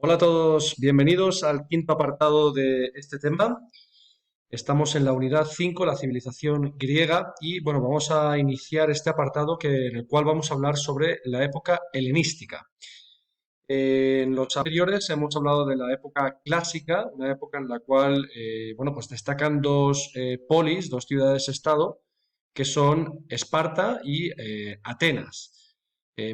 Hola a todos, bienvenidos al quinto apartado de este tema. Estamos en la unidad 5, la civilización griega, y bueno, vamos a iniciar este apartado en el cual vamos a hablar sobre la época helenística. En los anteriores hemos hablado de la época clásica, una época en la cual bueno, pues destacan dos polis, dos ciudades-estado, que son Esparta y Atenas.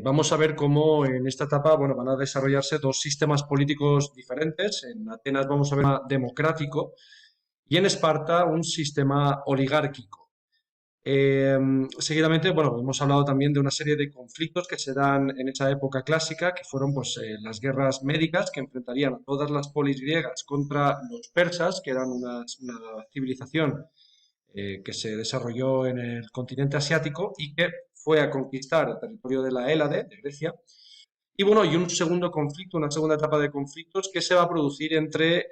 Vamos a ver cómo en esta etapa bueno, van a desarrollarse dos sistemas políticos diferentes. En Atenas vamos a ver un sistema democrático y en Esparta un sistema oligárquico. Eh, Seguidamente, bueno, hemos hablado también de una serie de conflictos que se dan en esa época clásica, que fueron pues, las guerras médicas que enfrentarían a todas las polis griegas contra los persas, que eran una civilización que se desarrolló en el continente asiático y que fue a conquistar el territorio de la Hélade, de Grecia. Y bueno, y un segundo conflicto, una segunda etapa de conflictos que se va a producir entre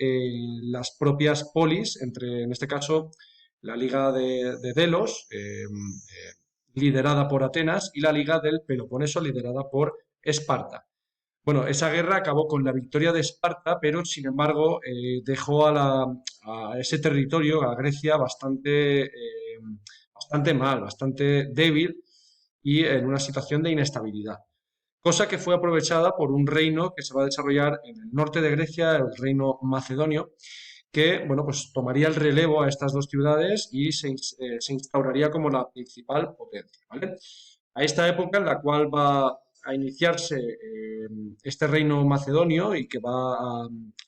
las propias polis, entre, en este caso, la Liga de Delos, liderada por Atenas, y la Liga del Peloponeso, liderada por Esparta. Bueno, esa guerra acabó con la victoria de Esparta, pero sin embargo dejó a ese territorio, a Grecia, bastante mal, bastante débil y en una situación de inestabilidad. Cosa que fue aprovechada por un reino que se va a desarrollar en el norte de Grecia, el reino macedonio, que bueno, pues tomaría el relevo a estas dos ciudades y se instauraría como la principal potencia, ¿vale? A esta época en la cual va a iniciarse este reino macedonio y que va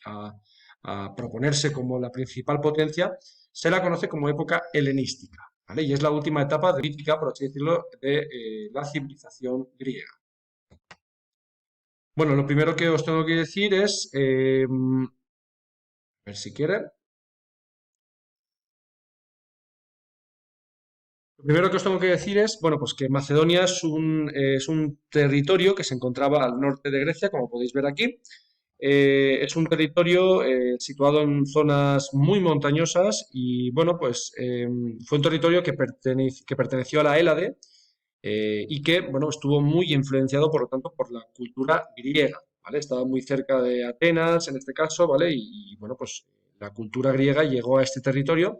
a- a proponerse como la principal potencia, se la conoce como época helenística, ¿vale? Y es la última etapa de política, por así decirlo, de la civilización griega. Bueno, lo primero que os tengo que decir es, a ver si quieren. Lo primero que os tengo que decir es, bueno, pues que Macedonia es un territorio que se encontraba al norte de Grecia, como podéis ver aquí. Es un territorio situado en zonas muy montañosas y, bueno, pues fue un territorio que perteneció a la Hélade y que, bueno, estuvo muy influenciado, por lo tanto, por la cultura griega, ¿vale? Estaba muy cerca de Atenas, en este caso, ¿vale? Bueno, pues la cultura griega llegó a este territorio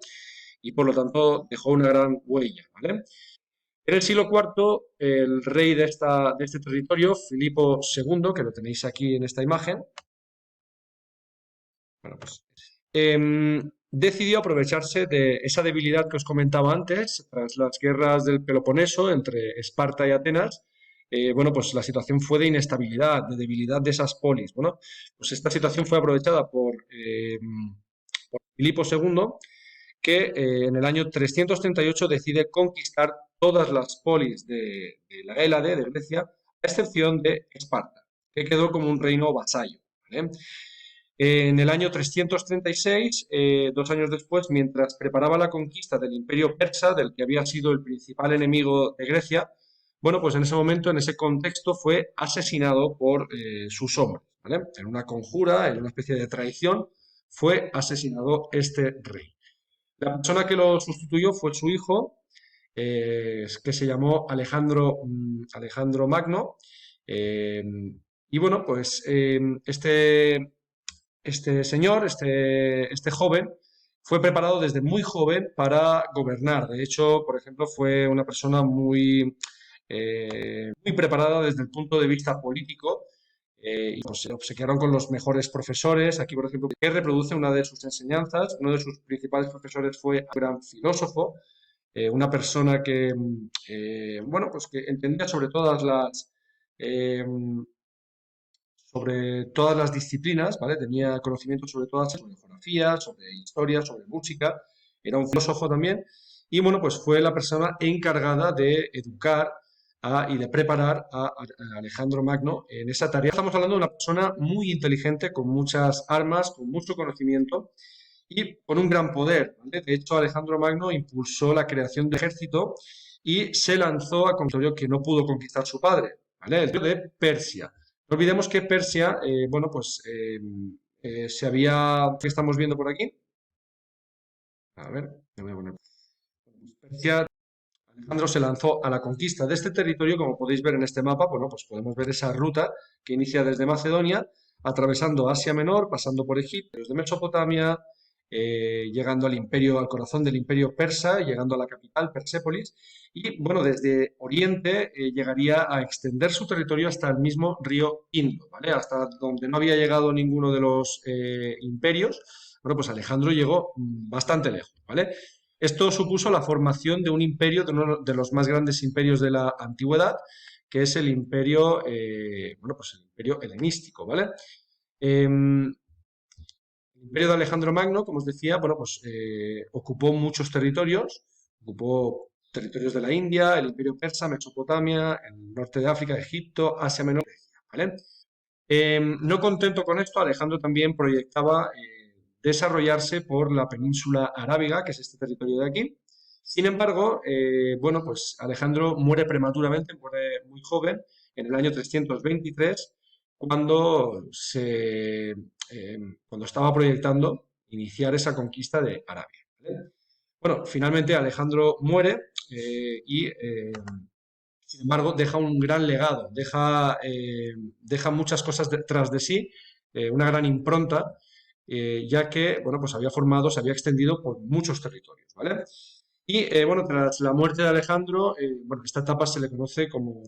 y, por lo tanto, dejó una gran huella, ¿vale? En el siglo IV, el rey de este territorio, Filipo II, que lo tenéis aquí en esta imagen, bueno, pues, decidió aprovecharse de esa debilidad que os comentaba antes, tras las guerras del Peloponeso entre Esparta y Atenas. Bueno, pues la situación fue de inestabilidad, de debilidad de esas polis. Bueno, pues esta situación fue aprovechada por Filipo II, que en el año 338 decide conquistar todas las polis de la Hélade, de Grecia, a excepción de Esparta, que quedó como un reino vasallo, ¿vale? En el año 336, 2 años después, mientras preparaba la conquista del imperio persa, del que había sido el principal enemigo de Grecia, bueno, pues en ese momento, en ese contexto, fue asesinado por sus hombres, ¿vale? En una conjura, en una especie de traición, fue asesinado este rey. La persona que lo sustituyó fue su hijo, que se llamó Alejandro Magno. eh, y bueno, pues este señor, este joven, fue preparado desde muy joven para gobernar. De hecho, por ejemplo, fue una persona muy preparada desde el punto de vista político y pues, se obsequiaron con los mejores profesores. Aquí, por ejemplo, que reproduce una de sus enseñanzas. Uno de sus principales profesores fue un gran filósofo, una persona que, bueno, pues que entendía sobre todas las disciplinas, ¿vale? Tenía conocimiento sobre todas, sobre geografía, sobre historia, sobre música, era un filósofo también, y bueno, pues fue la persona encargada de educar y de preparar a Alejandro Magno en esa tarea. Estamos hablando de una persona muy inteligente, con muchas armas, con mucho conocimiento y con un gran poder, ¿vale? De hecho, Alejandro Magno impulsó la creación del ejército y se lanzó a territorio que no pudo conquistar su padre, ¿vale? El territorio de Persia. No olvidemos que Persia, bueno, pues ¿qué estamos viendo por aquí? A ver, me voy a poner. Persia, Alejandro se lanzó a la conquista de este territorio, como podéis ver en este mapa, bueno, pues podemos ver esa ruta que inicia desde Macedonia atravesando Asia Menor, pasando por Egipto, desde Mesopotamia, llegando al imperio, al corazón del imperio persa, llegando a la capital, Persépolis, y bueno, desde Oriente llegaría a extender su territorio hasta el mismo río Indo, ¿vale? Hasta donde no había llegado ninguno de los imperios. Bueno, pues Alejandro llegó bastante lejos, ¿vale? Esto supuso la formación de un imperio, de uno de los más grandes imperios de la antigüedad, que es el imperio, bueno, pues el imperio helenístico, ¿vale? Em, el imperio de Alejandro Magno, como os decía, bueno, pues ocupó muchos territorios, ocupó territorios de la India, el imperio persa, Mesopotamia, el norte de África, Egipto, Asia Menor, ¿vale? No contento con esto, Alejandro también proyectaba desarrollarse por la península arábiga, que es este territorio de aquí. Sin embargo, bueno, pues Alejandro muere prematuramente, muere muy joven, en el año 323, cuando, cuando estaba proyectando iniciar esa conquista de Arabia, ¿vale? Bueno, finalmente Alejandro muere y sin embargo, deja un gran legado, deja muchas cosas detrás de sí, una gran impronta, ya que, bueno, pues había formado, se había extendido por muchos territorios, ¿vale? Y, bueno, tras la muerte de Alejandro, bueno, esta etapa se le conoce como,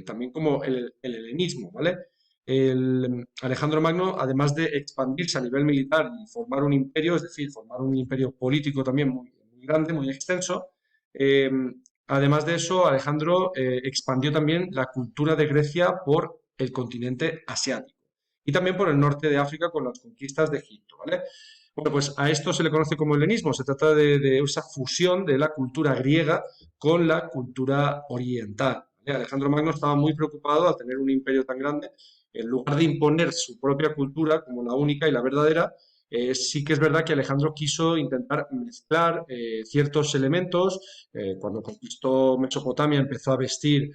también como el helenismo, ¿vale? Alejandro Magno, además de expandirse a nivel militar y formar un imperio, es decir, formar un imperio político también muy grande, muy extenso, eh, además de eso, Alejandro expandió también la cultura de Grecia por el continente asiático y también por el norte de África con las conquistas de Egipto, ¿vale? Bueno, pues a esto se le conoce como helenismo. Se trata de esa fusión de la cultura griega con la cultura oriental, ¿vale? Alejandro Magno estaba muy preocupado al tener un imperio tan grande. En lugar de imponer su propia cultura como la única y la verdadera, sí que es verdad que Alejandro quiso intentar mezclar ciertos elementos. Cuando conquistó Mesopotamia empezó a vestir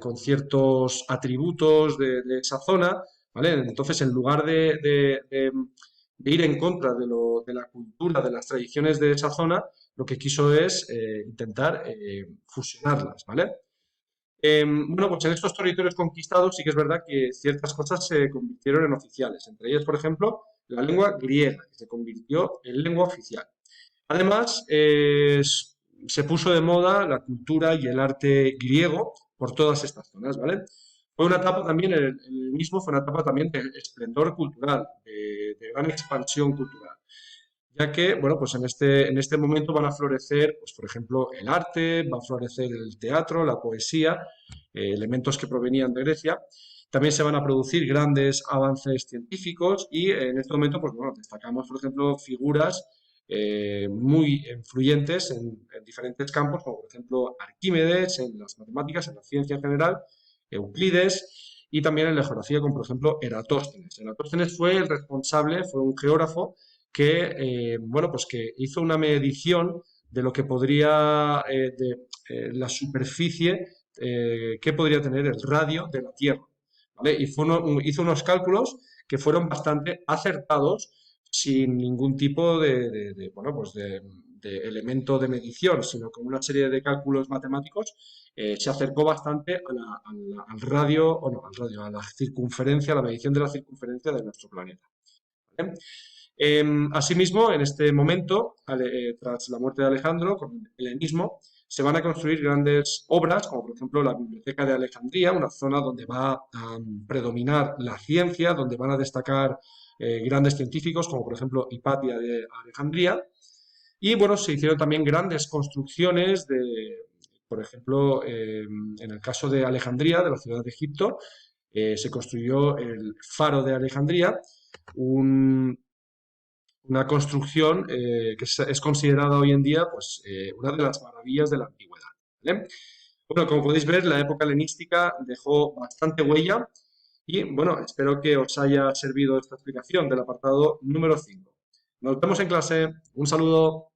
con ciertos atributos de esa zona, ¿vale? Entonces, en lugar de ir en contra de la cultura, de las tradiciones de esa zona, lo que quiso es intentar fusionarlas, ¿vale? Bueno, pues en estos territorios conquistados sí que es verdad que ciertas cosas se convirtieron en oficiales. Entre ellas, por ejemplo, la lengua griega, que se convirtió en lengua oficial. Además, se puso de moda la cultura y el arte griego por todas estas zonas, ¿vale? Fue una etapa también, el mismo fue una etapa también de esplendor cultural, de gran expansión cultural, ya que, bueno, pues en este momento van a florecer, pues por ejemplo, el arte, va a florecer el teatro, la poesía, elementos que provenían de Grecia. También se van a producir grandes avances científicos y en este momento, pues bueno, destacamos, por ejemplo, figuras muy influyentes en diferentes campos, como por ejemplo Arquímedes en las matemáticas, en la ciencia en general, Euclides y también en la geografía, como por ejemplo Eratóstenes. Eratóstenes fue el responsable, fue un geógrafo que, bueno, pues que hizo una medición de lo que podría, la superficie que podría tener el radio de la Tierra, ¿vale? Y hizo unos cálculos que fueron bastante acertados sin ningún tipo bueno, pues de elemento de medición, sino con una serie de cálculos matemáticos, se acercó bastante al radio, o no, al radio, a la circunferencia, a la medición de la circunferencia de nuestro planeta, ¿vale? Asimismo, en este momento, tras la muerte de Alejandro, con el helenismo, se van a construir grandes obras, como por ejemplo la Biblioteca de Alejandría, una zona donde va a predominar la ciencia, donde van a destacar grandes científicos, como por ejemplo Hipatia de Alejandría. Y bueno, se hicieron también grandes construcciones por ejemplo, en el caso de Alejandría, de la ciudad de Egipto, se construyó el Faro de Alejandría, un, una construcción que es considerada hoy en día pues, una de las maravillas de la antigüedad, ¿vale? Bueno, como podéis ver, la época helenística dejó bastante huella y bueno, espero que os haya servido esta explicación del apartado número 5. Nos vemos en clase. Un saludo.